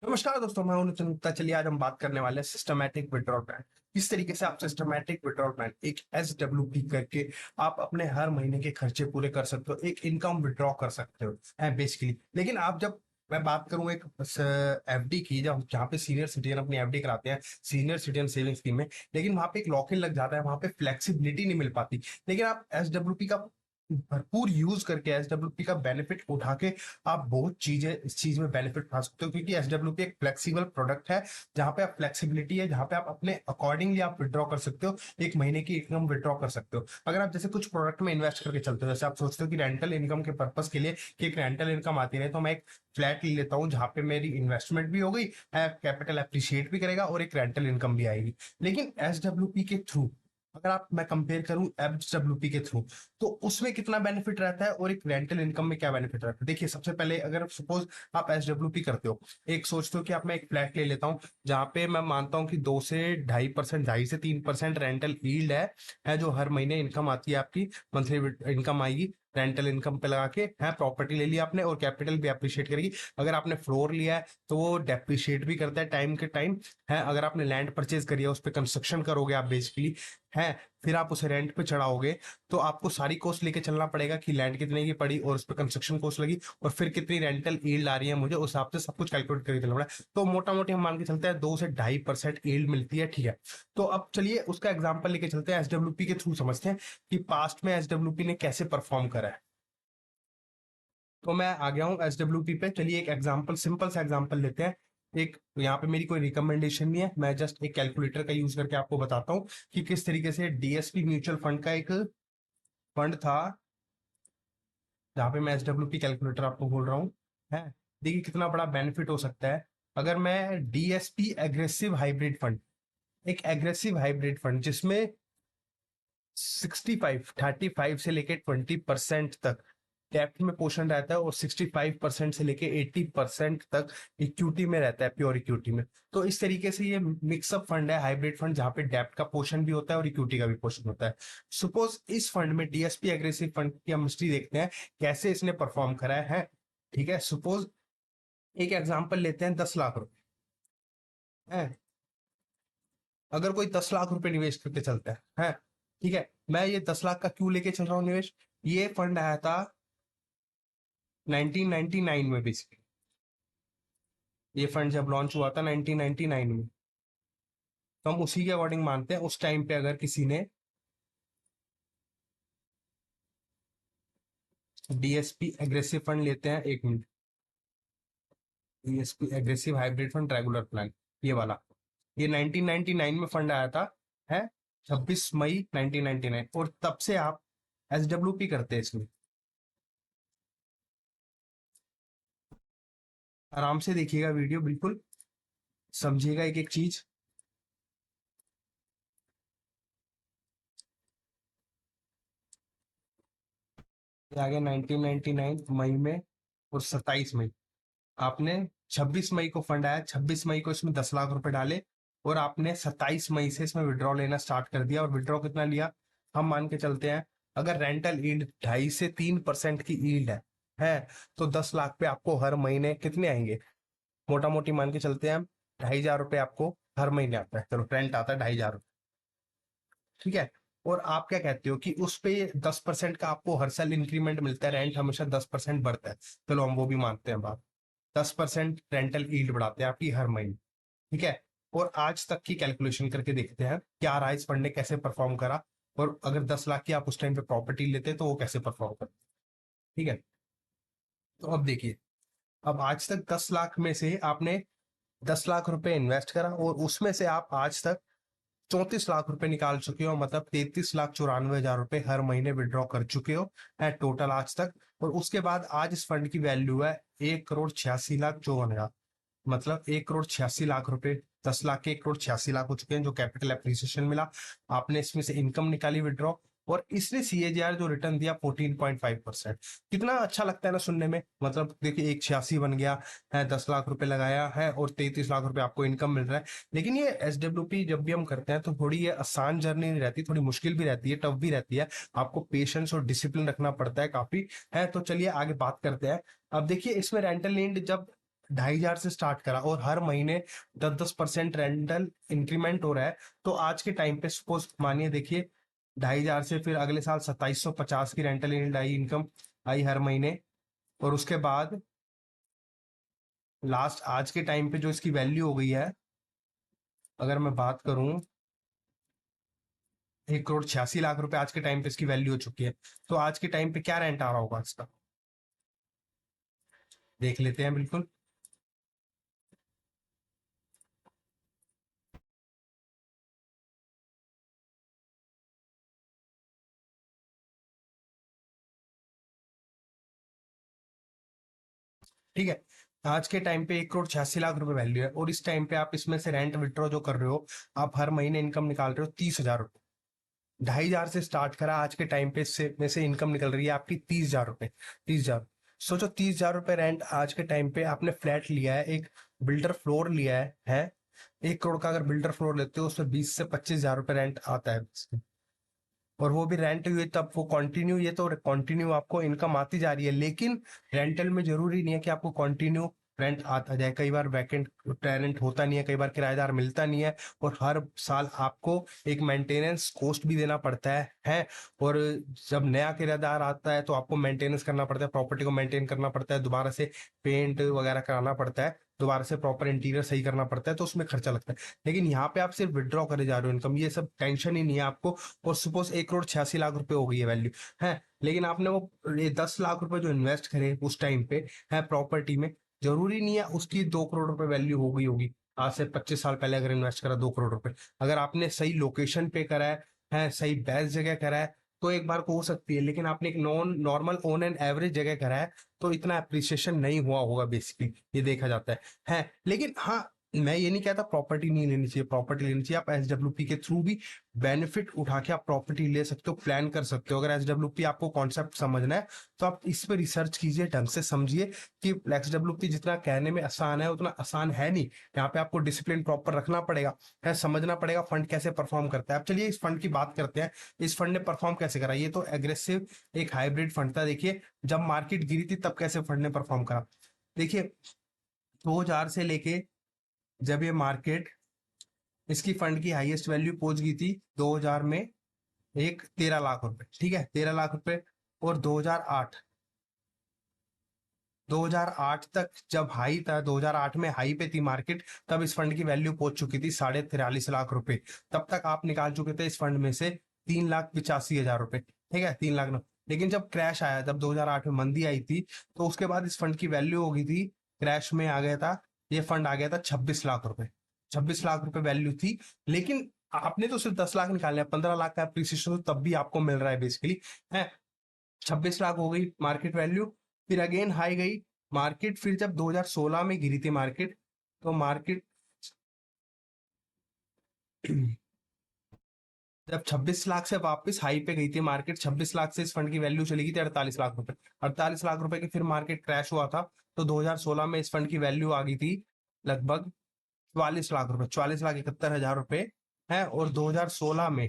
नमस्कार दोस्तों, मैं हूं नितिन गुप्ता। चलिए आज हम बात करने वाले हैं सिस्टमैटिक विड्रॉल प्लान। किस तरीके से आप सिस्टमैटिक विड्रॉल प्लान एक एसडब्ल्यूपी करके आप अपने हर महीने के खर्चे पूरे कर सकते हो, एक इनकम विड्रॉ कर सकते हो बेसिकली। लेकिन आप जब मैं बात करूं एक एफडी की, जब जहाँ पे सीनियर सिटीजन अपनी एफडी कराते हैं सीनियर सिटीजन सेविंग स्कीम में, लेकिन वहां पे एक लॉक इन लग जाता है, वहां पे फ्लेक्सिबिलिटी नहीं मिल पाती। लेकिन आप एसडब्ल्यूपी का भरपूर यूज करके एसडब्ल्यूपी का बेनिफिट उठा के आप बहुत चीजें इस चीज में बेनिफिट उठा सकते हो, क्योंकि एसडब्ल्यूपी एक फ्लेक्सिबल प्रोडक्ट है जहां पे आप फ्लेक्सिबिलिटी है, जहां पे आप अपने अकॉर्डिंगली आप विड्रॉ कर सकते हो, एक महीने की इनकम विड्रॉ कर सकते हो। अगर आप जैसे कुछ प्रोडक्ट में इन्वेस्ट करके चलते हो, जैसे आप सोचते हो कि रेंटल इनकम के पर्पज के लिए कि एक रेंटल इनकम आती रहे, तो मैं एक फ्लैट ले लेता हूँ जहां पे मेरी इन्वेस्टमेंट भी हो गई, कैपिटल अप्रिशिएट भी करेगा और एक रेंटल इनकम भी आएगी। लेकिन एसडब्ल्यूपी के थ्रू अगर आप मैं कंपेयर करूं एसडब्ल्यूपी के थ्रू, तो उसमें कितना बेनिफिट रहता है और एक रेंटल इनकम में क्या बेनिफिट रहता है। देखिए, सबसे पहले अगर सपोज आप एसडब्ल्यूपी करते हो, एक सोचते हो कि आप मैं एक फ्लैट ले लेता हूँ जहां पे मैं मानता हूँ कि 2 से 2.5%, 2.5 से 3% रेंटल यील्ड है जो हर महीने इनकम आती है, आपकी मंथली इनकम आएगी। रेंटल इनकम पे लगा के है प्रॉपर्टी ले लिया आपने और कैपिटल भी अप्रिशिएट करेगी। अगर आपने फ्लोर लिया है तो वो डेप्रिशिएट भी करता है टाइम के टाइम है। अगर आपने लैंड परचेज करी है, उस पर कंस्ट्रक्शन करोगे आप बेसिकली है, फिर आप उसे रेंट पे चढ़ाओगे, तो आपको सारी कॉस्ट लेके चलना पड़ेगा कि लैंड कितने की पड़ी और उस पर कंस्ट्रक्शन कॉस्ट लगी और फिर कितनी रेंटल यील्ड आ रही है, मुझे उस हिसाब से सब कुछ कैलकुलेट करके चलना पड़ा। तो मोटा मोटी हम मान के चलते हैं 2 से 2.5% यील्ड मिलती है, ठीक है। तो अब चलिए उसका एग्जाम्पल लेके चलते हैं, एसडब्ल्यूपी के थ्रू समझते हैं कि पास्ट में एसडब्ल्यूपी ने कैसे परफॉर्म करा है। तो मैं आ गया हूँ एसडब्ल्यूपी पे। चलिए एक एग्जांपल, सिंपल सा एग्जांपल लेते हैं। एक यहाँ पे मेरी कोई रिकमेंडेशन नहीं है, मैं जस्ट एक कैलकुलेटर का यूज करके आपको बताता हूँ कि किस तरीके से डीएसपी म्यूचुअल फंड का एक फंड था जहाँ पे मैं एसडब्ल्यूपी कैलकुलेटर आपको बोल रहा हूँ है। देखिए कितना बड़ा बेनिफिट हो सकता है अगर मैं डीएसपी एग्रेसिव हाइब्रिड फंड, एक एग्रेसिव हाइब्रिड फंड जिसमें 35 से लेके 20% तक डेप्थ में पोर्शन रहता है और 65% से लेके 80% तक इक्विटी में रहता है, प्योर इक्विटी में। तो इस तरीके से ये मिक्सअप फंड है, हाइब्रिड फंड, जहां पे डेप्थ का पोर्शन भी होता है और इक्विटी का भी पोर्शन होता है। सपोज इस फंड में डीएसपी एग्रेसिव फंड की हम हिस्ट्री देखते हैं कैसे इसने परफॉर्म करा है। ठीक है, सपोज एक एग्जांपल लेते हैं 10 लाख रुपए है। अगर कोई 10 लाख रुपए निवेश करके चलता है, ठीक है। मैं ये 10 लाख का क्यों लेके चल रहा हूँ निवेश, ये फंड आया था 1999 में बेसिकली। ये फंड जब लॉन्च हुआ था 1999 में, तो हम उसी के अकॉर्डिंग मानते हैं। उस टाइम पे अगर किसी ने डीएसपी एग्रेसिव फंड लेते हैं, एक minute, DSP aggressive hybrid fund regular plan, ये वाला, ये 1999 में फंड आया था है, 26 मई 1999, और तब से आप एसडब्ल्यूपी करते हैं इसमें। आराम से देखिएगा वीडियो, बिल्कुल समझिएगा एक एक चीज। ये आ गया 1999 मई में और 27 मई, आपने 26 मई को फंड आया, 26 मई को इसमें 10 लाख रुपए डाले और आपने 27 मई से इसमें विड्रॉ लेना स्टार्ट कर दिया। और विड्रॉ कितना लिया, हम मान के चलते हैं अगर रेंटल यील्ड 2.5 से 3% की यील्ड है तो 10 लाख पे आपको हर महीने कितने आएंगे, मोटा मोटी मान के चलते हैं हम, 2,500 रुपये आपको हर महीने आता है। चलो रेंट आता है 2,500, ठीक है। और आप क्या कहते हो कि उस पे 10% का आपको हर साल इंक्रीमेंट मिलता है, रेंट हमेशा 10% बढ़ता है। चलो हम वो भी मानते हैं बात, 10% रेंटल यील्ड बढ़ाते हैं आपकी हर महीने, ठीक है। और आज तक की कैलकुलेशन करके देखते हैं क्या रहा इस फंड ने कैसे परफॉर्म करा, और अगर 10 लाख की आप उस टाइम पे प्रॉपर्टी लेते तो वो कैसे परफॉर्म करते, ठीक है। तो अब देखिए, अब आज तक 10 लाख में से आपने 10 लाख रुपए इन्वेस्ट करा और उसमें से आप आज तक 34 लाख रुपए निकाल चुके हो, मतलब 33,94,000 रुपए हर महीने विड्रॉ कर चुके हो है टोटल आज तक। और उसके बाद आज इस फंड की वैल्यू है 1,86,54,000, मतलब 1,86,00,000 रुपए, 10 लाख के 1,86,00,000 हो चुके हैं जो कैपिटल एप्रिसिएशन मिला। आपने इसमें से इनकम निकाली विड्रॉ, और इसने सीएजीआर जो रिटर्न दिया 14.5%। कितना अच्छा लगता है ना सुनने में, मतलब देखिए एक 86 बन गया है, 10 लाख रुपए लगाया है और 33 लाख रुपए आपको इनकम मिल रहा है। लेकिन ये एसडब्ल्यूपी जब भी हम करते हैं तो थोड़ी ये आसान जर्नी नहीं रहती, थोड़ी मुश्किल भी रहती है, टफ भी रहती है। आपको पेशेंस और डिसिप्लिन रखना पड़ता है काफी है। तो चलिए आगे बात करते हैं। अब देखिए इसमें रेंटल लैंड जब 2,500 से स्टार्ट करा और हर महीने 10-10% रेंटल इंक्रीमेंट हो रहा है, तो आज के टाइम पे सपोज मानिए देखिए 2,500 से फिर अगले साल 2,750 की रेंटल इनकम आई हर महीने। और उसके बाद लास्ट आज के टाइम पे जो इसकी वैल्यू हो गई है, अगर मैं बात करूं, 1,86,00,000 रुपए आज के टाइम पे इसकी वैल्यू हो चुकी है। तो आज के टाइम पे क्या रेंट आ रहा होगा इसका, देख लेते हैं बिल्कुल। ठीक है, आज के टाइम पे 1,86,00,000 रुपए वैल्यू है और इस टाइम पे आप इसमें से रेंट विड्रॉ जो कर रहे हो, आप हर महीने इनकम निकाल रहे हो 30,000 रुपए। 2,500 से स्टार्ट करा, आज के टाइम पे इससे में से इनकम निकल रही है आपकी 30,000 रुपए। 30,000, सोचो 30,000 रुपए रेंट आज के टाइम पे आपने फ्लैट लिया है, एक बिल्डर फ्लोर लिया है। 1 करोड़ का अगर बिल्डर फ्लोर लेते हो उसमें 20 से 25,000 रुपए रेंट आता है, और वो भी रेंट हुए तब वो कंटिन्यू, ये तो कंटिन्यू आपको इनकम आती जा रही है। लेकिन रेंटल में जरूरी नहीं है कि आपको कंटिन्यू रेंट आता जाए, कई बार वैकेंट टेनेंट होता नहीं है, कई बार किराएदार मिलता नहीं है, और हर साल आपको एक मेंटेनेंस कॉस्ट भी देना पड़ता है। और जब नया किराएदार आता है तो आपको मेंटेनेंस करना पड़ता है, प्रॉपर्टी को मेंटेन करना पड़ता है, दोबारा से पेंट वगैरह कराना पड़ता है, दोबारा से प्रॉपर इंटीरियर सही करना पड़ता है, तो उसमें खर्चा लगता है। लेकिन यहाँ पे आप सिर्फ विड्रॉ करे जा रहे हो इनकम, ये सब टेंशन ही नहीं है आपको। और सपोज 1,86,00,000 रुपए हो गई है वैल्यू है, लेकिन आपने वो 10 लाख रुपए जो इन्वेस्ट करे उस टाइम पे है प्रॉपर्टी में, जरूरी नहीं है उसकी 2 करोड़ रुपए वैल्यू हो गई होगी। आज से 25 साल पहले अगर इन्वेस्ट करा 2 करोड़ रुपए, अगर आपने सही लोकेशन पे करा है सही बेस्ट जगह करा है, तो एक बार को हो सकती है। लेकिन आपने एक नॉर्मल ऑन एंड एवरेज जगह करा है तो इतना अप्रिसिएशन नहीं हुआ होगा, बेसिकली ये देखा जाता है। लेकिन हाँ, मैं ये नहीं कहता प्रॉपर्टी नहीं लेनी चाहिए, प्रॉपर्टी लेनी चाहिए। आप एसडब्ल्यूपी के थ्रू भी बेनिफिट उठा के आप प्रॉपर्टी ले सकते हो, प्लान कर सकते हो। अगर एसडब्ल्यूपी आपको कॉन्सेप्ट समझना है तो आप इस पे रिसर्च कीजिए, ढंग से समझिए कि एसडब्ल्यूपी जितना कहने में आसान है उतना आसान है नहीं। यहाँ पे आपको डिसिप्लिन प्रॉपर रखना पड़ेगा, है समझना पड़ेगा फंड कैसे परफॉर्म करता है। अब चलिए इस फंड की बात करते हैं, इस फंड ने परफॉर्म कैसे करा। ये तो एग्रेसिव एक हाइब्रिड फंड था। देखिए जब मार्केट गिरी थी तब कैसे फंड ने परफॉर्म करा। देखिए 2000 से लेके जब ये मार्केट, इसकी फंड की हाईएस्ट वैल्यू पहुंच गई थी 2000 में एक 13 लाख रुपए, ठीक है 13 लाख रुपए। और 2008 तक जब हाई था, 2008 में हाई पे थी मार्केट, तब इस फंड की वैल्यू पहुंच चुकी थी 43.5 लाख रुपए। तब तक आप निकाल चुके थे इस फंड में से 3,85,000 रुपए, ठीक है 3 लाख ना। लेकिन जब क्रैश आया, जब 2008 में मंदी आई थी, तो उसके बाद इस फंड की वैल्यू हो गई थी, क्रैश में आ गया था ये फंड, आ गया था 26 लाख रुपए। 26 लाख रुपए वैल्यू थी। लेकिन आपने तो सिर्फ 10 लाख निकाले, 15 लाख का अप्रिसिएशन तो तब भी आपको मिल रहा है बेसिकली, है 26 लाख हो गई मार्केट वैल्यू। फिर अगेन हाई गई मार्केट, फिर जब 2016 में गिरी थी मार्केट, तो मार्केट जब 26 लाख से वापस हाई पे गई थी मार्केट, 26 लाख से इस फंड की वैल्यू चली गई थी 48 लाख रुपए। 48 लाख रुपए की फिर मार्केट क्रैश हुआ था, तो 2016 में इस फंड की वैल्यू आ गई थी लगभग 44 लाख रुपए, 44,71,000 रुपए है। और 2016 में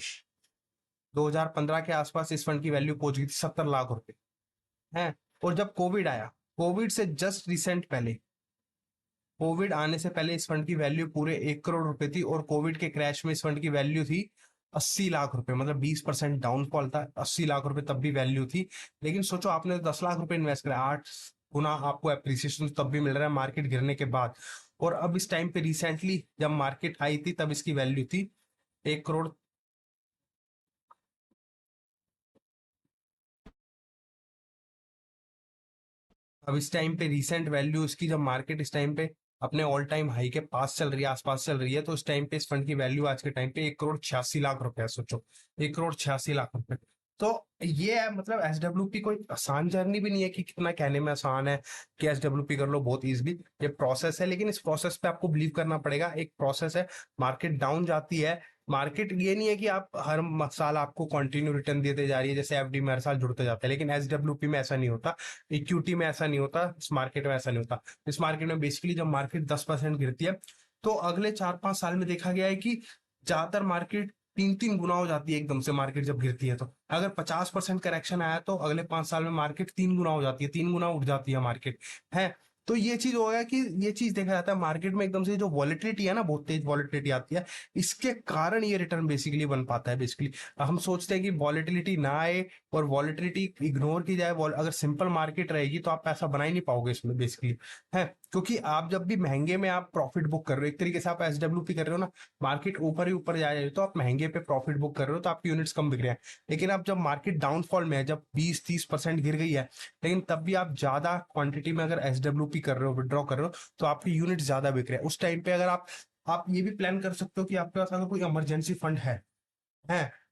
2015 के आसपास इस फंड की वैल्यू पहुंच गई थी 70 लाख रुपए है। और जब कोविड आया, कोविड से जस्ट रिसेंट पहले, कोविड आने से पहले इस फंड की वैल्यू पूरे 1 करोड़ रुपए थी, और कोविड के क्रैश में इस फंड की वैल्यू थी 80 लाख रुपए, मतलब 20% डाउनफॉल था। 80 लाख रुपए तब भी वैल्यू थी। लेकिन सोचो आपने 10 लाख रुपए इन्वेस्ट करा, 8 गुना आपको अप्रिसिएशन तब भी मिल रहा है मार्केट गिरने के बाद। और अब इस टाइम पे रिसेंटली जब मार्केट आई थी तब इसकी वैल्यू थी 1 करोड़। अब इस टाइम पे रिसेंट वैल्यू इसकी, जब मार्केट इस टाइम पे अपने ऑल टाइम हाई के पास चल रही है, आसपास चल रही है, तो इस टाइम पे इस फंड की वैल्यू आज के टाइम पे 1,86,00,000 रुपए है। सोचो 1,86,00,000 रुपए। तो ये है, मतलब एसडब्ल्यूपी कोई आसान जर्नी भी नहीं है कि कितना कहने में आसान है कि एसडब्ल्यूपी कर लो बहुत इजीली, ये प्रोसेस है। लेकिन इस प्रोसेस पे आपको बिलीव करना पड़ेगा, एक प्रोसेस है। मार्केट डाउन जाती है, मार्केट ये नहीं है कि आप हर साल आपको कंटिन्यू रिटर्न देते जा रही है, जैसे एफडी में हर साल जुड़ते जाते हैं, लेकिन एसडब्ल्यूपी में ऐसा नहीं होता, इक्विटी में ऐसा नहीं होता, इस मार्केट में ऐसा नहीं होता। इस मार्केट में बेसिकली जब मार्केट 10% गिरती है, तो अगले 4-5 साल में देखा गया है कि ज्यादातर मार्केट 3-3 गुना हो जाती है एकदम से मार्केट जब गिरती है। तो अगर 50% करेक्शन आया तो अगले 5 साल में मार्केट 3 गुना हो जाती है, 3 गुना उठ जाती है मार्केट है। तो ये चीज हो गया कि ये चीज देखा जाता है मार्केट में एकदम से जो वॉलेटिलिटी है ना, बहुत तेज वॉलेटिलिटी आती है, इसके कारण ये रिटर्न बेसिकली बन पाता है। बेसिकली हम सोचते हैं कि वॉलेटिलिटी ना आए और वॉलेटिलिटी इग्नोर की जाए, अगर सिंपल मार्केट रहेगी तो आप पैसा बना ही नहीं पाओगे इसमें बेसिकली, है। क्योंकि आप जब भी महंगे में आप प्रॉफिट बुक कर रहे हो, एक तरीके से आप एसडब्ल्यूपी कर रहे हो ना, मार्केट ऊपर ही ऊपर जा रही है तो आप महंगे पे प्रॉफिट बुक कर रहे हो तो आपकी यूनिट्स कम बिक रहे हैं। लेकिन आप जब मार्केट डाउनफॉल में है, जब 20-30% गिर गई है, लेकिन तब भी आप ज्यादा क्वांटिटी में अगर एसडब्ल्यूपी कर रहे हो, विड्रॉ कर रहे हो, तो आपकी यूनिट ज्यादा बिक रहे हैं उस टाइम पे। अगर आप ये भी प्लान कर सकते हो कि आपके पास अगर कोई इमरजेंसी फंड है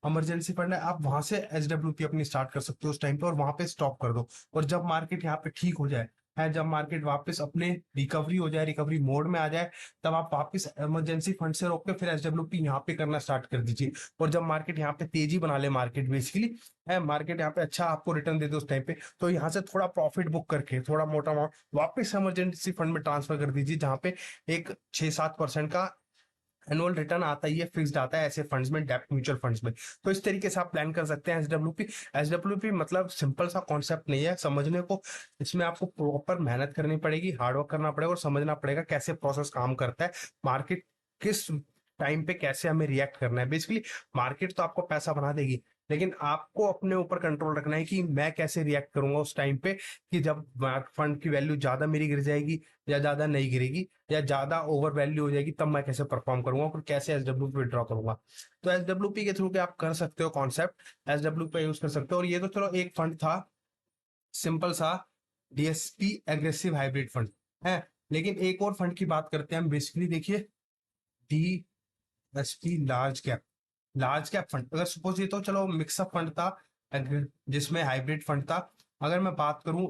इमरजेंसी फंड है, आप वहां से एसडब्ल्यूपी अपनी स्टार्ट कर सकते हो उस टाइम पे और वहां पे स्टॉप कर दो। और जब मार्केट यहाँ पे ठीक हो जाए, है, जब मार्केट वापस अपने रिकवरी हो जाए, रिकवरी मोड में आ जाए, तब आप वापस इमरजेंसी फंड से रोक के फिर एसडब्ल्यूपी यहाँ पे करना स्टार्ट कर दीजिए। और जब मार्केट यहाँ पे तेजी बना ले, मार्केट बेसिकली है, मार्केट यहाँ पे अच्छा आपको रिटर्न दे दे उस टाइम पे, तो यहाँ से थोड़ा प्रॉफिट बुक करके थोड़ा मोटा अमाउंट वापस इमरजेंसी फंड में ट्रांसफर कर दीजिए, जहाँ पे एक 6-7% का एनुअल रिटर्न आता ही है, फिक्स्ड आता है ऐसे फंड्स में, डेप्ट म्यूचुअल फंड्स में। तो इस तरीके से आप प्लान कर सकते हैं एसडब्ल्यूपी। एसडब्ल्यूपी मतलब सिंपल सा कॉन्सेप्ट नहीं है समझने को, इसमें आपको प्रॉपर मेहनत करनी पड़ेगी, हार्डवर्क करना पड़ेगा और समझना पड़ेगा कैसे प्रोसेस काम करता है, मार्केट किस टाइम पे कैसे हमें रिएक्ट करना है। बेसिकली मार्केट तो आपको पैसा बना देगी, लेकिन आपको अपने ऊपर कंट्रोल रखना है कि मैं कैसे रिएक्ट करूंगा उस टाइम पे, कि जब फंड की वैल्यू ज्यादा मेरी गिर जाएगी या ज्यादा नहीं गिरेगी या ज्यादा ओवर वैल्यू हो जाएगी, तब मैं कैसे परफॉर्म करूंगा और कैसे एसडब्ल्यू पे विड्रॉ करूंगा। तो एसडब्ल्यू के थ्रू के आप कर सकते हो कॉन्सेप्ट, एसडब्ल्यू पे यूज कर सकते हो। और ये तो चलो एक फंड था सिंपल सा, डीएसपी एग्रेसिव हाइब्रिड फंड है। लेकिन एक और फंड की बात करते हैं हम, बेसिकली देखिए, डीएसपी लार्ज कैप फंड। अगर सपोज ये तो चलो मिक्सअप फंड था जिसमें हाइब्रिड फंड था, अगर मैं बात करूं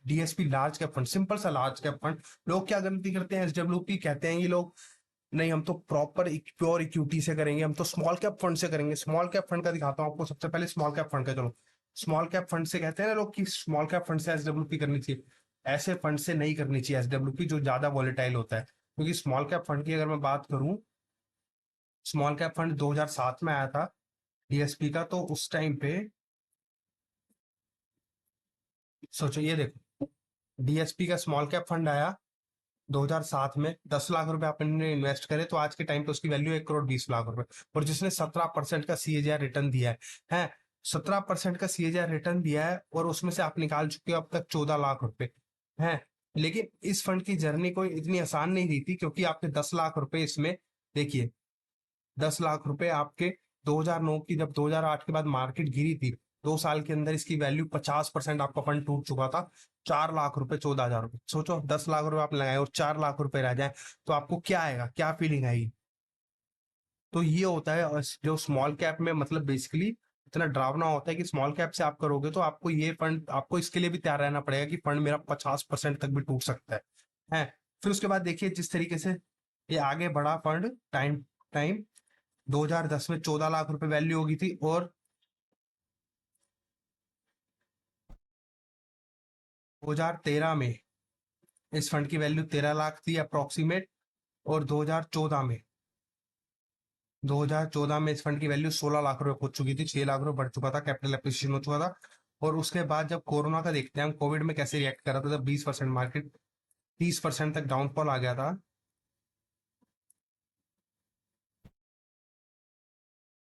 DSP large cap fund, simple सा लार्ज कैप फंड, लोग क्या गलती करते हैं, एसडब्ल्यूपी कहते हैं ये लोग, नहीं हम तो प्रॉपर प्योर इक्विटी से करेंगे, हम तो स्मॉल कैप फंड से करेंगे। स्मॉल कैप फंड का दिखाता हूँ आपको, सबसे पहले स्मॉल कैप फंड का चलो। स्मॉल कैप फंड से कहते हैं ना लोग कि स्मॉल कैप फंड से एसडब्ल्यूपी करनी चाहिए, ऐसे फंड से नहीं करनी चाहिए एसडब्ल्यूपी जो ज्यादा वॉलेटाइल होता है। क्योंकि स्मॉल कैप फंड की अगर मैं बात करूं, स्मॉल कैप फंड 2007 में आया था डीएसपी का, तो उस टाइम पे सोचो, ये देखो डीएसपी का स्मॉल कैप फंड आया 2007 में, 10 लाख रुपए आपने इन्वेस्ट करे तो आज के टाइम पे उसकी वैल्यू 1 करोड़ 20 लाख रुपए, और जिसने 17% का सीएजीआर रिटर्न दिया है 17% का सीएजीआर रिटर्न दिया है, और उसमें से आप निकाल चुके हो अब तक 14 लाख रुपए है। लेकिन इस फंड की जर्नी कोई इतनी आसान नहीं रही थी, क्योंकि आपने 10 लाख रुपए इसमें, देखिए 10 लाख रुपए आपके 2009 की, जब 2008 के बाद मार्केट गिरी थी, 2 साल के अंदर इसकी वैल्यू 50% आपका फंड टूट चुका था। 4 लाख रुपए, 14 हजार रुपए, सोचो 10 लाख रुपए आप लगाए और 4 लाख रुपए रह जाए तो आपको क्या आएगा, क्या फीलिंग आएगी। तो ये होता है जो स्मॉल कैप में, मतलब बेसिकली इतना डरावना होता है कि स्मॉल कैप से आप करोगे तो आपको ये फंड, आपको इसके लिए भी तैयार रहना पड़ेगा कि फंड मेरा 50% तक भी टूट सकता है। फिर उसके बाद देखिए जिस तरीके से ये आगे बढ़ा फंड, टाइम टाइम 2010 में 14 लाख रुपए वैल्यू होगी थी, और 2013 में इस फंड की वैल्यू 13 लाख थी अप्रोक्सीमेट, और 2014 में इस फंड की वैल्यू 16 लाख रुपए पहुंच चुकी थी, 6 लाख रुपए बढ़ चुका था, कैपिटल एप्रिसिएशन हो चुका था। और उसके बाद जब कोरोना का देखते हैं हम, कोविड में कैसे रिएक्ट कर रहा था, जब 20% मार्केट 30% तक डाउनफॉल आ गया था,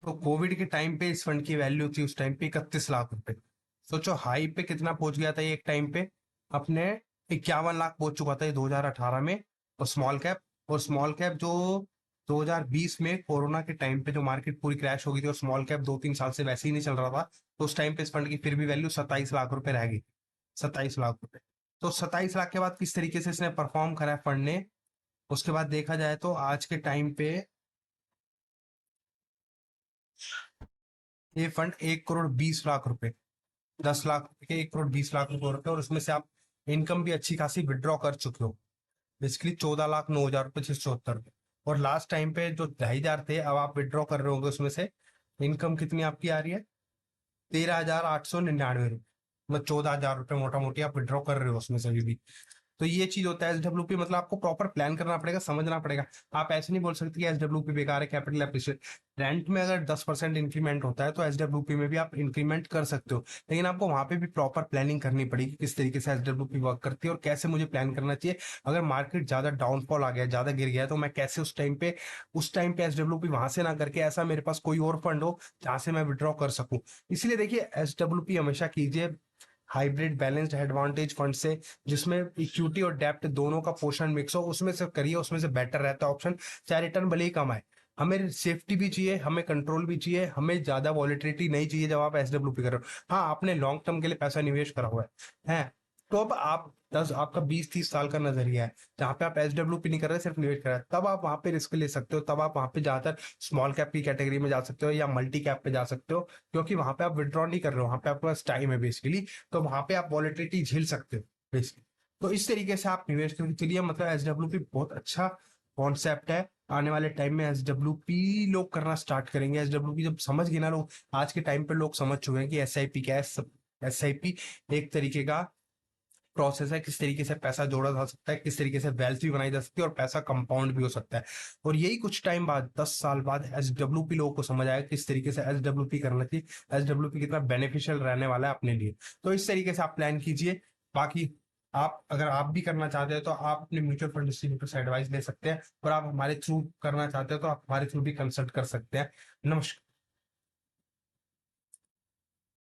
तो कोविड के टाइम पे इस फंड की वैल्यू थी उस टाइम पे 31 लाख रुपए। सोचो हाई पे कितना पहुंच गया था ये एक टाइम पे, अपने 51 लाख पहुंच चुका था ये 2018 में। और स्मॉल कैप जो 2020 में कोरोना के टाइम पे जो मार्केट पूरी क्रैश हो गई थी और स्मॉल कैप 2-3 साल से वैसे ही नहीं चल रहा था, तो उस टाइम पे इस फंड की फिर भी वैल्यू 27 लाख रुपए रह गई, 27 लाख रुपए। तो 27 लाख के बाद किस तरीके से इसने परफॉर्म करा है फंड ने, उसके बाद देखा जाए तो आज के टाइम पे ये फंड 1 करोड़ 20 लाख रुपए, 10 लाख रुपए के 1 करोड़ 20 लाख रुपए होते हैं, और उसमें से आप इनकम भी अच्छी खासी विड्रॉ कर चुके हो, बेसिकली 14 लाख 9 हजार रुपए 674 रुपए। और लास्ट टाइम पे जो 2,500 थे, अब आप विड्रॉ कर रहे होंगे उसमें से, इनकम कितनी आपकी आ रही है, 13,899 रुपए, मतलब 14 हजार रुपए मोटा मोटी आप विड्रॉ कर रहे हो उसमें से अभी भी। तो ये चीज होता है एसडब्ल्यूपी, मतलब आपको प्रॉपर प्लान करना पड़ेगा, समझना पड़ेगा। आप ऐसे नहीं बोल सकते कि एसडब्ल्यूपी बेकार है, कैपिटल एप्रिशिएट। रेंट में अगर 10% इंक्रीमेंट होता है तो एसडब्ल्यूपी में भी आप इंक्रीमेंट कर सकते हो, लेकिन आपको वहां पे भी प्रॉपर प्लानिंग करनी पड़ेगी, किस तरीके से एसडब्ल्यूपी वर्क करती है और कैसे मुझे प्लान करना चाहिए। अगर मार्केट ज्यादा डाउनफॉल आ गया, ज्यादा गिर गया, तो मैं कैसे उस टाइम पे एसडब्ल्यूपी वहां से ना करके ऐसा मेरे पास कोई और फंड हो जहां से मैं विड्रॉ कर सकूं। इसलिए देखिए, एसडब्ल्यूपी हमेशा कीजिए हाइब्रिड बैलेंस्ड एडवांटेज फंड से, जिसमें इक्विटी और डेप्ट दोनों का पोर्शन मिक्स हो, उसमें से करिए, उसमें से बेटर रहता है ऑप्शन। चाहे रिटर्न भले ही कम आए, हमें सेफ्टी भी चाहिए, हमें कंट्रोल भी चाहिए, हमें ज्यादा वॉलिटिलिटी नहीं चाहिए जब आप एसडब्ल्यूपी कर रहे हो। हाँ, आपने लॉन्ग टर्म के लिए पैसा निवेश करा हुआ है तो अब आपका 20-30 साल का नजरिया है, जहां पे आप एसडब्ल्यूपी नहीं कर रहे, सिर्फ निवेश कर रहे हैं, तब आप वहां पे रिस्क ले सकते हो, तब आप वहां पे ज्यादातर स्मॉल कैप की कैटेगरी में जा सकते हो या मल्टी कैप पे जा सकते हो, क्योंकि वहां पे आप विड्रॉ नहीं कर रहे हो, वहां पे आपके पास टाइम है बेसिकली, तो वहां पे आप वॉलिटिलिटी झेल सकते हो बेसिकली। तो इस तरीके से आप निवेश करके चलिए, मतलब एसडब्ल्यूपी बहुत अच्छा कॉन्सेप्ट है। आने वाले टाइम में एसडब्ल्यूपी लोग करना स्टार्ट करेंगे। एसडब्ल्यूपी जब समझ गए ना लोग, आज के टाइम पे लोग समझ चुके हैं कि एसआईपी क्या है। एसआईपी एक तरीके का प्रोसेस है, किस तरीके से पैसा जोड़ा जा सकता है, किस तरीके से वेल्थ भी बनाई जा सकती है और पैसा कंपाउंड भी हो सकता है। और यही कुछ टाइम बाद, 10 साल बाद, एसडब्ल्यूपी लोगों को समझ आया किस तरीके से एसडब्ल्यूपी करना चाहिए, एसडब्ल्यूपी कितना बेनिफिशियल रहने वाला है अपने लिए। तो इस तरीके से आप प्लान कीजिए। बाकी अगर आप भी करना चाहते हैं तो आप अपने म्यूचुअल फंड डिस्ट्रीब्यूटर से एडवाइस ले सकते हैं, और आप हमारे थ्रू करना चाहते हैं तो आप हमारे थ्रू भी कंसल्ट कर सकते हैं। नमस्कार।